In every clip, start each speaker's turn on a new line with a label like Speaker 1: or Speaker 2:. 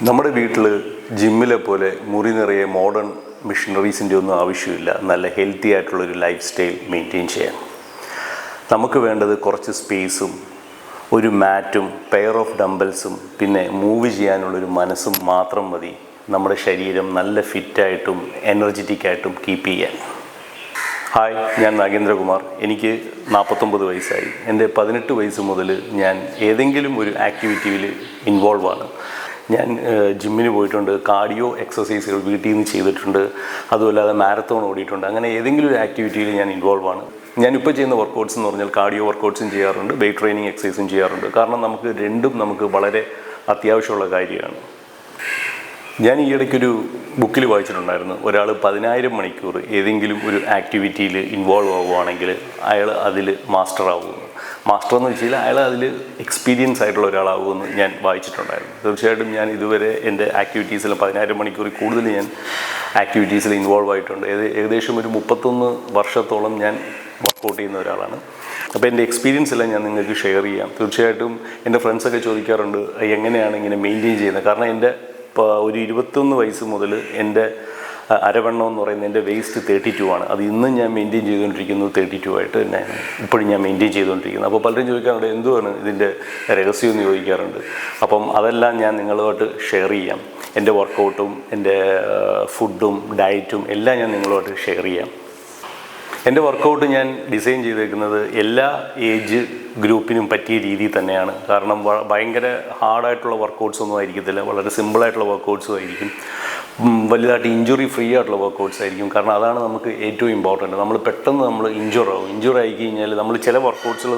Speaker 1: നമ്മുടെ വീട്ടിൽ ജിമ്മിലെ പോലെ മുറി നിറയെ മോഡേൺ മെഷീനറീസിൻ്റെ ഒന്നും ആവശ്യമില്ല. നല്ല ഹെൽത്തി ആയിട്ടുള്ളൊരു ലൈഫ് സ്റ്റൈൽ മെയിൻറ്റെയിൻ ചെയ്യാൻ നമുക്ക് വേണ്ടത് കുറച്ച് സ്പേസും ഒരു മാറ്റും പെയർ ഓഫ് ഡംബൽസും പിന്നെ മൂവ് ചെയ്യാനുള്ളൊരു മനസ്സും മാത്രം മതി നമ്മുടെ ശരീരം നല്ല ഫിറ്റായിട്ടും എനർജറ്റിക്കായിട്ടും കീപ്പ് ചെയ്യാൻ. ഹായ്, ഞാൻ നാഗേന്ദ്രകുമാർ. എനിക്ക് 49 വയസ്സായി. എൻ്റെ 18 വയസ്സ് മുതൽ ഞാൻ ഏതെങ്കിലും ഒരു ആക്ടിവിറ്റിയിൽ ഇൻവോൾവ് ആണ്. ഞാൻ ജിമ്മിന് പോയിട്ടുണ്ട്, കാർഡിയോ എക്സസൈസുകൾ വീട്ടിൽ നിന്ന് ചെയ്തിട്ടുണ്ട്, അതുമല്ലാതെ മാരത്തോൺ ഓടിയിട്ടുണ്ട്. അങ്ങനെ ഏതെങ്കിലും ഒരു ആക്ടിവിറ്റിയിൽ ഞാൻ ഇൻവോൾവ് ആണ്. ഞാനിപ്പോൾ ചെയ്യുന്ന വർക്കൗട്ട്സ് എന്ന് പറഞ്ഞാൽ കാർഡിയോ വർക്കൗട്ട്സും ചെയ്യാറുണ്ട്, വെയ്റ്റ് ട്രെയിനിങ് എക്സസൈസും ചെയ്യാറുണ്ട്. കാരണം നമുക്ക് വളരെ അത്യാവശ്യമുള്ള കാര്യമാണ്. ഞാൻ ഈ ഇടയ്ക്കൊരു ബുക്കിൽ വായിച്ചിട്ടുണ്ടായിരുന്നു, ഒരാൾ 10,000 മണിക്കൂർ ഏതെങ്കിലും ഒരു ആക്ടിവിറ്റിയിൽ ഇൻവോൾവ് ആവുകയാണെങ്കിൽ അയാൾ അതിൽ മാസ്റ്റർ ആവുമെന്ന്. മാസ്റ്റർ എന്ന് വെച്ചാൽ അയാൾ അതിൽ എക്സ്പീരിയൻസ് ആയിട്ടുള്ള ഒരാളാവുമെന്ന് ഞാൻ വായിച്ചിട്ടുണ്ടായിരുന്നു. തീർച്ചയായിട്ടും ഞാൻ ഇതുവരെ എൻ്റെ ആക്ടിവിറ്റീസിൽ 10,000 മണിക്കൂറിൽ കൂടുതൽ ഞാൻ ആക്ടിവിറ്റീസിൽ ഇൻവോൾവ് ആയിട്ടുണ്ട്. ഏകദേശം ഒരു 31 വർഷത്തോളം ഞാൻ വർക്കൗട്ട് ചെയ്യുന്ന ഒരാളാണ്. അപ്പോൾ എൻ്റെ എക്സ്പീരിയൻസ് എല്ലാം ഞാൻ നിങ്ങൾക്ക് ഷെയർ ചെയ്യാം. തീർച്ചയായിട്ടും എൻ്റെ ഫ്രണ്ട്സൊക്കെ ചോദിക്കാറുണ്ട് എങ്ങനെയാണ് ഇങ്ങനെ മെയിൻറ്റെയിൻ ചെയ്യുന്നത്. കാരണം എൻ്റെ ഒരു 21 വയസ്സ് മുതൽ എൻ്റെ അരവണ്ണം എന്ന് പറയുന്നത് എൻ്റെ വെയ്സ്റ്റ് 32 ആണ്. അത് ഇന്നും ഞാൻ മെയിൻറ്റെയിൻ ചെയ്തുകൊണ്ടിരിക്കുന്നത് 32 ആയിട്ട് തന്നെയാണ് ഇപ്പോഴും ഞാൻ മെയിൻറ്റെയിൻ ചെയ്തുകൊണ്ടിരിക്കുന്നത്. അപ്പോൾ പലരും ചോദിക്കാറുണ്ട് എന്തുവാണ് ഇതിൻ്റെ രഹസ്യം എന്ന് ചോദിക്കാറുണ്ട്. അപ്പം അതെല്ലാം ഞാൻ നിങ്ങളുമായിട്ട് ഷെയർ ചെയ്യാം. എൻ്റെ വർക്കൗട്ടും എൻ്റെ ഫുഡും ഡയറ്റും എല്ലാം ഞാൻ നിങ്ങളുമായിട്ട് ഷെയർ ചെയ്യാം. എൻ്റെ വർക്കൗട്ട് ഞാൻ ഡിസൈൻ ചെയ്തേക്കുന്നത് എല്ലാ ഏജ് ഗ്രൂപ്പിനും പറ്റിയ രീതിയിൽ തന്നെയാണ്. കാരണം ഭയങ്കര ഹാർഡായിട്ടുള്ള വർക്കൗട്ട്സ് ഒന്നും ആയിരിക്കത്തില്ല, വളരെ സിമ്പിളായിട്ടുള്ള വർക്കൗട്ട്സും ആയിരിക്കും. വലുതായിട്ട് ഇഞ്ചുറി ഫ്രീ ആയിട്ടുള്ള വർക്കൗട്ട്സ് ആയിരിക്കും. കാരണം അതാണ് നമുക്ക് ഏറ്റവും ഇമ്പോർട്ടൻറ്റ്. നമ്മൾ പെട്ടെന്ന് ഇഞ്ചുറി ആയി കഴിഞ്ഞാൽ നമ്മൾ ചില വർക്കൗട്ട്സിൽ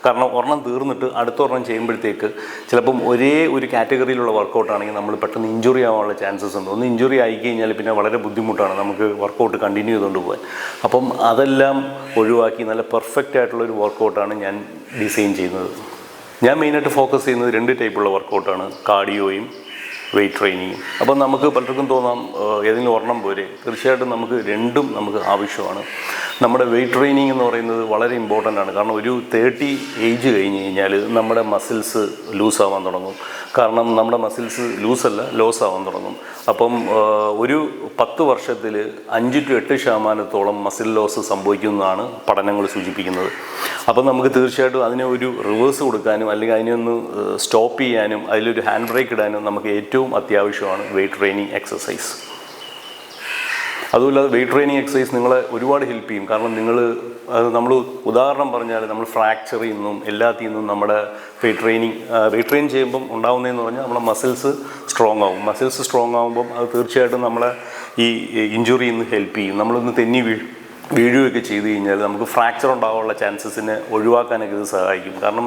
Speaker 1: കാരണം ഒരെണ്ണം തീർന്നിട്ട് അടുത്ത ഒരെണ്ണം ചെയ്യുമ്പോഴത്തേക്ക് ചിലപ്പം ഒരേ ഒരു കാറ്റഗറിയിലുള്ള വർക്കൗട്ടാണെങ്കിൽ നമ്മൾ പെട്ടെന്ന് ഇഞ്ചുറി ആവാനുള്ള ചാൻസസ് ഉണ്ട്. ഒന്ന് ഇഞ്ചുറി ആയി കഴിഞ്ഞാൽ പിന്നെ വളരെ ബുദ്ധിമുട്ടാണ് നമുക്ക് വർക്കൗട്ട് കണ്ടിന്യൂ ചെയ്തുകൊണ്ട് പോകാൻ. അപ്പം അതെല്ലാം ഒഴിവാക്കി നല്ല പെർഫെക്റ്റ് ആയിട്ടുള്ളൊരു വർക്കൗട്ടാണ് ഞാൻ ഡിസൈൻ ചെയ്യുന്നത്. ഞാൻ മെയിനായിട്ട് ഫോക്കസ് ചെയ്യുന്നത് 2 ടൈപ്പുള്ള വർക്കൗട്ടാണ്, കാർഡിയോയും വെയ്റ്റ് ട്രെയിനിങ്ങും. അപ്പം നമുക്ക് പലർക്കും തോന്നാം ഏതെങ്കിലും ഒരെണ്ണം പോരെ. തീർച്ചയായിട്ടും രണ്ടും ആവശ്യമാണ്. നമ്മുടെ വെയ്റ്റ് ട്രെയിനിങ് എന്ന് പറയുന്നത് വളരെ ഇമ്പോർട്ടൻ്റ് ആണ്. കാരണം ഒരു 30 ഏജ് കഴിഞ്ഞ് കഴിഞ്ഞാൽ നമ്മുടെ മസിൽസ് ലൂസാവാൻ തുടങ്ങും. കാരണം നമ്മുടെ മസിൽസ് ലോസ് ആവാൻ തുടങ്ങും. അപ്പം ഒരു 10 വർഷത്തിൽ 5 to 8% മസിൽ ലോസ് സംഭവിക്കുന്നതാണ് പഠനങ്ങൾ സൂചിപ്പിക്കുന്നത്. അപ്പം നമുക്ക് തീർച്ചയായിട്ടും അതിനെ ഒരു റിവേഴ്സ് കൊടുക്കാനും അല്ലെങ്കിൽ അതിനെ ഒന്ന് സ്റ്റോപ്പ് ചെയ്യാനും അതിലൊരു ഹാൻഡ് ബ്രേക്ക് ഇടാനും നമുക്ക് ഏറ്റവും അത്യാവശ്യമാണ് വെയ്റ്റ് ട്രെയിനിങ് എക്സസൈസ്. അതുമല്ലാതെ വെയ്റ്റ് ട്രെയിനിങ് എക്സസൈസ് നിങ്ങളെ ഒരുപാട് ഹെൽപ്പ് ചെയ്യും. കാരണം നമ്മൾ ഉദാഹരണം പറഞ്ഞാൽ നമ്മൾ ഫ്രാക്ചറിൽ നിന്നും എല്ലാത്തിൽ നിന്നും നമ്മുടെ വെയ്റ്റ് ട്രെയിൻ ചെയ്യുമ്പം ഉണ്ടാകുന്നതെന്ന് പറഞ്ഞാൽ നമ്മുടെ മസിൽസ് സ്ട്രോങ് ആവും. മസിൽസ് സ്ട്രോങ് ആകുമ്പം അത് തീർച്ചയായിട്ടും നമ്മളെ ഈ ഇഞ്ചുറിയിൽ നിന്ന് ഹെൽപ്പ് ചെയ്യും. നമ്മളൊന്ന് തെന്നി വീഴുകയൊക്കെ ചെയ്ത് കഴിഞ്ഞാൽ നമുക്ക് ഫ്രാക്ചർ ഉണ്ടാകാനുള്ള ചാൻസസിനെ ഒഴിവാക്കാനൊക്കെ ഇത് സഹായിക്കും. കാരണം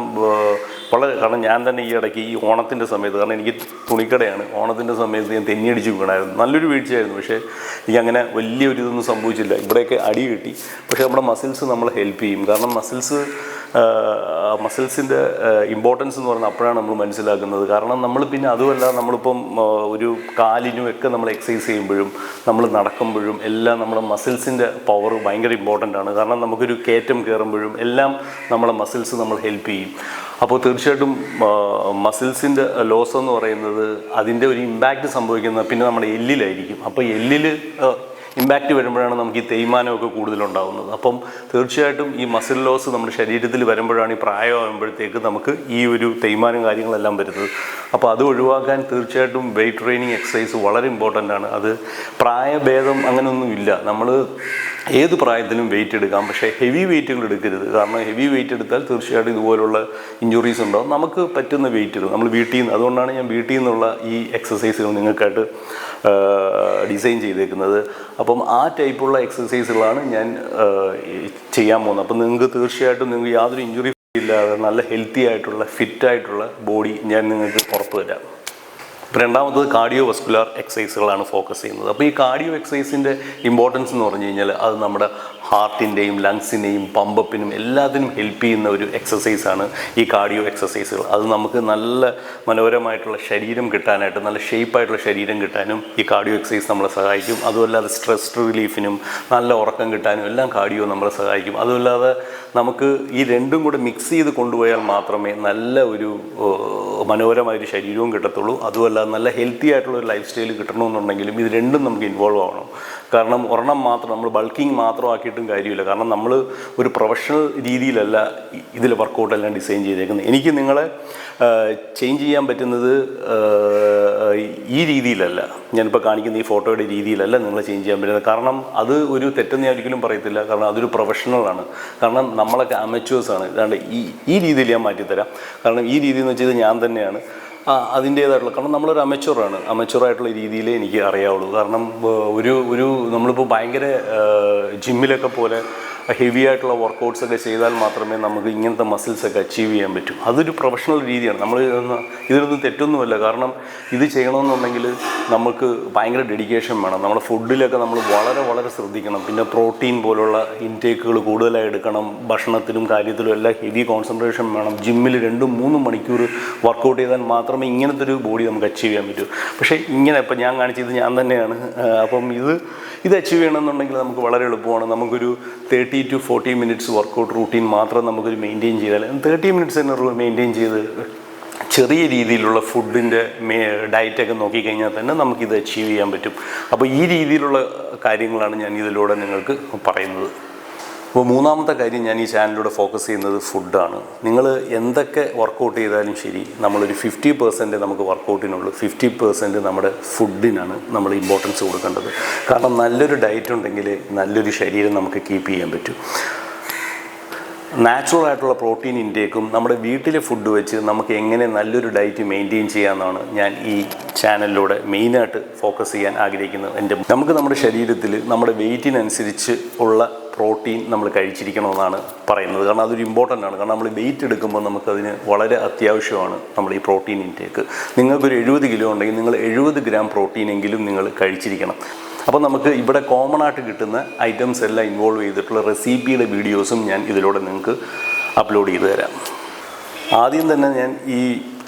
Speaker 1: ഞാൻ തന്നെ ഈ ഇടയ്ക്ക് ഈ ഓണത്തിൻ്റെ സമയത്ത്, കാരണം എനിക്ക് തുണിക്കടയാണ്, ഓണത്തിൻ്റെ സമയത്ത് ഞാൻ തെന്നിയടിച്ച് വീണായിരുന്നു. നല്ലൊരു വീഴ്ചയായിരുന്നു. പക്ഷേ എനിക്കങ്ങനെ വലിയൊരു ഇതൊന്നും സംഭവിച്ചില്ല. ഇവിടെയൊക്കെ അടി കിട്ടി. പക്ഷേ നമ്മുടെ മസിൽസ് നമ്മളെ ഹെൽപ്പ് ചെയ്യും. കാരണം മസിൽസിൻ്റെ ഇമ്പോർട്ടൻസ് എന്ന് പറഞ്ഞാൽ അപ്പോഴാണ് നമ്മൾ മനസ്സിലാക്കുന്നത്. കാരണം നമ്മൾ പിന്നെ അതുമല്ല, നമ്മളിപ്പം ഒരു കാലിനും ഒക്കെ നമ്മൾ എക്സസൈസ് ചെയ്യുമ്പോഴും നമ്മൾ നടക്കുമ്പോഴും എല്ലാം നമ്മുടെ മസിൽസിൻ്റെ പവർ ഭയങ്കര ഇമ്പോർട്ടൻ്റ് ആണ്. കാരണം നമുക്കൊരു കയറ്റം കയറുമ്പോഴും എല്ലാം നമ്മളെ മസിൽസ് ഹെൽപ്പ് ചെയ്യും. അപ്പോൾ തീർച്ചയായിട്ടും മസിൽസിൻ്റെ ലോസ് എന്ന് പറയുന്നത് അതിൻ്റെ ഒരു ഇമ്പാക്റ്റ് സംഭവിക്കുന്നത് പിന്നെ നമ്മുടെ എല്ലിലായിരിക്കും. അപ്പോൾ എല്ലിൽ ഇമ്പാക്റ്റ് വരുമ്പോഴാണ് നമുക്ക് ഈ തേയ്മാനമൊക്കെ കൂടുതലുണ്ടാകുന്നത്. അപ്പം തീർച്ചയായിട്ടും ഈ മസിൽ ലോസ് നമ്മുടെ ശരീരത്തിൽ വരുമ്പോഴാണ് ഈ പ്രായമാകുമ്പോഴത്തേക്ക് നമുക്ക് ഈ ഒരു തേയ്മാനം കാര്യങ്ങളെല്ലാം വരുന്നത്. അപ്പോൾ അത് ഒഴിവാക്കാൻ തീർച്ചയായിട്ടും വെയ്റ്റ് ട്രെയിനിങ് എക്സസൈസ് വളരെ ഇമ്പോർട്ടൻ്റ് ആണ്. അത് പ്രായഭേദം അങ്ങനെയൊന്നും ഇല്ല. നമ്മൾ ഏത് പ്രായത്തിലും വെയിറ്റ് എടുക്കാം. പക്ഷേ ഹെവി വെയിറ്റുകൾ എടുക്കരുത്. കാരണം ഹെവി വെയിറ്റ് എടുത്താൽ തീർച്ചയായിട്ടും ഇതുപോലുള്ള ഇഞ്ചുറീസ് ഉണ്ടാകും. നമുക്ക് പറ്റുന്ന വെയിറ്റുകൾ നമ്മൾ വീട്ടിൽ നിന്ന്, അതുകൊണ്ടാണ് ഞാൻ വീട്ടിൽ നിന്നുള്ള ഈ എക്സസൈസുകൾ നിങ്ങൾക്കായിട്ട് ഡിസൈൻ ചെയ്തേക്കുന്നത്. അപ്പം ആ ടൈപ്പുള്ള എക്സസൈസുകളാണ് ഞാൻ ചെയ്യാൻ പോകുന്നത്. അപ്പം നിങ്ങൾക്ക് യാതൊരു ഇഞ്ചുറി ഇല്ലാതെ നല്ല ഹെൽത്തി ആയിട്ടുള്ള ഫിറ്റായിട്ടുള്ള ബോഡി ഞാൻ നിങ്ങൾക്ക് ഉറപ്പ് തരാം. രണ്ടാമത്തത് കാർഡിയോ വസ്കുലാർ എക്സസൈസുകളാണ് ഫോക്കസ് ചെയ്യുന്നത്. അപ്പോൾ ഈ കാർഡിയോ എക്സസൈസിൻ്റെ ഇമ്പോർട്ടൻസ് എന്ന് പറഞ്ഞു കഴിഞ്ഞാൽ അത് നമ്മുടെ ഹാർട്ടിൻ്റെയും ലങ്സിനെയും പമ്പപ്പിനും എല്ലാത്തിനും ഹെൽപ്പ് ചെയ്യുന്ന ഒരു എക്സസൈസാണ് ഈ കാർഡിയോ എക്സസൈസുകൾ. അത് നമുക്ക് നല്ല മനോഹരമായിട്ടുള്ള ശരീരം കിട്ടാനായിട്ട്, നല്ല ഷേപ്പായിട്ടുള്ള ശരീരം കിട്ടാനും ഈ കാർഡിയോ എക്സസൈസ് നമ്മളെ സഹായിക്കും. അതുമല്ലാതെ സ്ട്രെസ് റിലീഫിനും നല്ല ഉറക്കം കിട്ടാനും എല്ലാം കാർഡിയോ നമ്മളെ സഹായിക്കും. അതുമല്ലാതെ നമുക്ക് ഈ രണ്ടും കൂടെ മിക്സ് ചെയ്ത് കൊണ്ടുപോയാൽ മാത്രമേ നല്ല ഒരു മനോഹരമായൊരു ശരീരവും കിട്ടത്തുള്ളൂ. അതുമല്ലാതെ നല്ല ഹെൽത്തി ആയിട്ടുള്ള ഒരു ലൈഫ് സ്റ്റൈൽ കിട്ടണമെന്നുണ്ടെങ്കിലും ഇത് രണ്ടും നമുക്ക് ഇൻവോൾവ് ആവണം. കാരണം ഒരെണ്ണം മാത്രം നമ്മൾ ബൾക്കിങ് മാത്രം ആക്കിയിട്ടും കാര്യമില്ല. കാരണം നമ്മൾ ഒരു പ്രൊഫഷണൽ രീതിയിലല്ല ഇതിൽ വർക്കൗട്ടെല്ലാം ഡിസൈൻ ചെയ്തേക്കുന്നത്. എനിക്ക് നിങ്ങളെ ചേഞ്ച് ചെയ്യാൻ പറ്റുന്നത് ഈ രീതിയിലല്ല, ഞാനിപ്പോൾ കാണിക്കുന്ന ഈ ഫോട്ടോയുടെ രീതിയിലല്ല നിങ്ങളെ ചേഞ്ച് ചെയ്യാൻ പറ്റുന്നത്. കാരണം അത് ഒരു തെറ്റെന്ന് ഞാൻ ഒരിക്കലും പറയത്തില്ല. കാരണം അതൊരു പ്രൊഫഷണലാണ്. കാരണം നമ്മളൊക്കെ അമച്വേഴ്സാണ്. ഇതാണ്ട് ഈ രീതിയിൽ ഞാൻ മാറ്റിത്തരാം. കാരണം ഈ രീതി എന്ന് വെച്ചാൽ ഞാൻ തന്നെയാണ് അതിൻ്റേതായിട്ടുള്ള, കാരണം നമ്മളൊരു അമച്വറായിട്ടുള്ള രീതിയിലേ എനിക്ക് അറിയാവുള്ളൂ. കാരണം നമ്മളിപ്പോൾ ഭയങ്കര ജിമ്മിലൊക്കെ പോലെ ഹെവി ആയിട്ടുള്ള വർക്കൗട്ട്സൊക്കെ ചെയ്താൽ മാത്രമേ നമുക്ക് ഇങ്ങനത്തെ മസിൽസൊക്കെ അച്ചീവ് ചെയ്യാൻ പറ്റൂ. അതൊരു പ്രൊഫഷണൽ രീതിയാണ്. നമ്മൾ ഇതിനൊന്നും തെറ്റൊന്നുമല്ല. കാരണം ഇത് ചെയ്യണമെന്നുണ്ടെങ്കിൽ നമുക്ക് ഭയങ്കര ഡെഡിക്കേഷൻ വേണം. നമ്മുടെ ഫുഡിലൊക്കെ നമ്മൾ വളരെ വളരെ ശ്രദ്ധിക്കണം. പിന്നെ പ്രോട്ടീൻ പോലുള്ള ഇൻടേക്കുകൾ കൂടുതലായി എടുക്കണം. ഭക്ഷണത്തിലും കാര്യത്തിലും എല്ലാം ഹെവി കോൺസെൻട്രേഷൻ വേണം. ജിമ്മിൽ 2-3 മണിക്കൂർ വർക്കൗട്ട് ചെയ്താൽ മാത്രമേ ഇങ്ങനത്തെ ഒരു ബോഡി നമുക്ക് അച്ചീവ് ചെയ്യാൻ പറ്റൂ. പക്ഷേ ഇങ്ങനെ ഇപ്പം ഞാൻ കാണിച്ചത് ഞാൻ തന്നെയാണ്. അപ്പം ഇത് അച്ചീവ് ചെയ്യണമെന്നുണ്ടെങ്കിൽ നമുക്ക് വളരെ എളുപ്പമാണ്. നമുക്കൊരു 30 to 40 minutes വർക്കൗട്ട് റൂട്ടീൻ മാത്രം നമുക്കൊരു മെയിൻറ്റെയിൻ ചെയ്താൽ 30 minutes തന്നെ മെയിൻറ്റെയിൻ ചെയ്ത് ചെറിയ രീതിയിലുള്ള ഫുഡിൻ്റെ ഡയറ്റൊക്കെ നോക്കിക്കഴിഞ്ഞാൽ തന്നെ നമുക്കിത് അച്ചീവ് ചെയ്യാൻ പറ്റും. അപ്പോൾ ഈ രീതിയിലുള്ള കാര്യങ്ങളാണ് ഞാൻ ഇതിലൂടെ നിങ്ങൾക്ക് പറയുന്നത്. അപ്പോൾ മൂന്നാമത്തെ കാര്യം ഞാൻ ഈ ചാനലിലൂടെ ഫോക്കസ് ചെയ്യുന്നത് ഫുഡാണ്. നിങ്ങൾ എന്തൊക്കെ വർക്കൗട്ട് ചെയ്താലും ശരി, നമ്മളൊരു 50% നമുക്ക് വർക്കൗട്ടിനുള്ളൂ, 50% നമ്മുടെ ഫുഡിനാണ് നമ്മൾ ഇമ്പോർട്ടൻസ് കൊടുക്കേണ്ടത്. കാരണം നല്ലൊരു ഡയറ്റ് ഉണ്ടെങ്കിൽ നല്ലൊരു ശരീരം നമുക്ക് കീപ്പ് ചെയ്യാൻ പറ്റും. നാച്ചുറൽ ആയിട്ടുള്ള പ്രോട്ടീൻ ഇൻടേക്കും നമ്മുടെ വീട്ടിലെ ഫുഡ് വെച്ച് നമുക്ക് എങ്ങനെ നല്ലൊരു ഡയറ്റ് മെയിൻറ്റെയിൻ ചെയ്യാമെന്നാണ് ഞാൻ ഈ ചാനലിലൂടെ മെയിനായിട്ട് ഫോക്കസ് ചെയ്യാൻ ആഗ്രഹിക്കുന്നത്. നമുക്ക് നമ്മുടെ ശരീരത്തിൽ നമ്മുടെ വെയ്റ്റിനനുസരിച്ച് ഉള്ള പ്രോട്ടീൻ നമ്മൾ കഴിച്ചിരിക്കണമെന്നാണ് പറയുന്നത്. കാരണം അതൊരു ഇമ്പോർട്ടൻ്റ് ആണ്. കാരണം നമ്മൾ വെയിറ്റ് എടുക്കുമ്പോൾ നമുക്കതിന് വളരെ അത്യാവശ്യമാണ് നമ്മൾ ഈ പ്രോട്ടീൻ ഇൻടേക്ക്. നിങ്ങൾക്കൊരു 70 കിലോ ഉണ്ടെങ്കിൽ നിങ്ങൾ 70 ഗ്രാം പ്രോട്ടീനെങ്കിലും നിങ്ങൾ കഴിച്ചിരിക്കണം. അപ്പോൾ നമുക്ക് ഇവിടെ കോമൺ ആയിട്ട് കിട്ടുന്ന ഐറ്റംസ് എല്ലാം ഇൻവോൾവ് ചെയ്തിട്ടുള്ള റെസിപ്പിയുടെ വീഡിയോസും ഞാൻ ഇതിലൂടെ നിങ്ങൾക്ക് അപ്ലോഡ് ചെയ്ത് തരാം. ആദ്യം തന്നെ ഞാൻ ഈ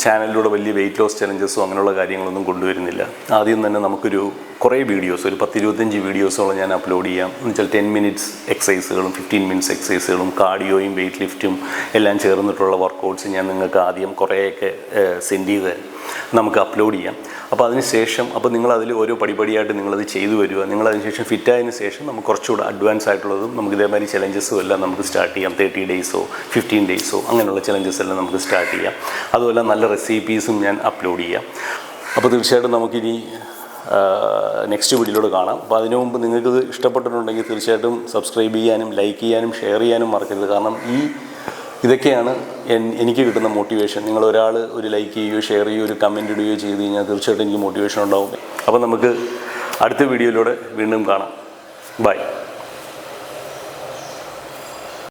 Speaker 1: ചാനലിലൂടെ വലിയ വെയിറ്റ് ലോസ് ചലഞ്ചസോ അങ്ങനെയുള്ള കാര്യങ്ങളൊന്നും കൊണ്ടുവരുന്നില്ല. ആദ്യം തന്നെ നമുക്കൊരു കുറേ വീഡിയോസ്, ഒരു 10-25 വീഡിയോസോളം ഞാൻ അപ്ലോഡ് ചെയ്യാം. എന്ന് വെച്ചാൽ 10 minutes എക്സസൈസുകളും 15 minutes എക്സസൈസുകളും കാർഡിയോയും വെയിറ്റ് ലിഫ്റ്റും എല്ലാം ചേർന്നിട്ടുള്ള വർക്കൗട്ട്സ് ഞാൻ നിങ്ങൾക്ക് ആദ്യം കുറേയൊക്കെ സെൻഡ് ചെയ്ത് നമുക്ക് അപ്ലോഡ് ചെയ്യാം. അപ്പോൾ അതിനുശേഷം നിങ്ങളതിൽ ഓരോ പടിപടിയായിട്ട് നിങ്ങളത് ചെയ്തു വരിക. നിങ്ങളതിനുശേഷം ഫിറ്റായതിനു ശേഷം നമുക്ക് കുറച്ചുകൂടെ അഡ്വാൻസ് ആയിട്ടുള്ളതും നമുക്ക് ഇതേമാതിരി ചലഞ്ചസും എല്ലാം നമുക്ക് സ്റ്റാർട്ട് ചെയ്യാം. 30 days 15 days അങ്ങനെയുള്ള ചലഞ്ചസ് എല്ലാം നമുക്ക് സ്റ്റാർട്ട് ചെയ്യാം. അതുപോലെ നല്ല റെസിപ്പീസും ഞാൻ അപ്ലോഡ് ചെയ്യാം. അപ്പോൾ തീർച്ചയായിട്ടും നമുക്കിനി നെക്സ്റ്റ് വീഡിയോയിലൂടെ കാണാം. അപ്പോൾ അതിനു മുമ്പ് നിങ്ങൾക്കിത് ഇഷ്ടപ്പെട്ടിട്ടുണ്ടെങ്കിൽ തീർച്ചയായിട്ടും സബ്സ്ക്രൈബ് ചെയ്യാനും ലൈക്ക് ചെയ്യാനും ഷെയർ ചെയ്യാനും മറക്കരുത്. കാരണം ഇതൊക്കെയാണ് എനിക്ക് കിട്ടുന്ന മോട്ടിവേഷൻ. നിങ്ങളൊരാൾ ഒരു ലൈക്ക് ചെയ്യുകയോ ഷെയർ ചെയ്യുകയോ ഒരു കമൻറ്റ് ഇടുകയോ ചെയ്ത് കഴിഞ്ഞാൽ തീർച്ചയായിട്ടും എനിക്ക് മോട്ടിവേഷൻ ഉണ്ടാവും. അപ്പോൾ നമുക്ക് അടുത്ത വീഡിയോയിലൂടെ വീണ്ടും കാണാം. ബൈ.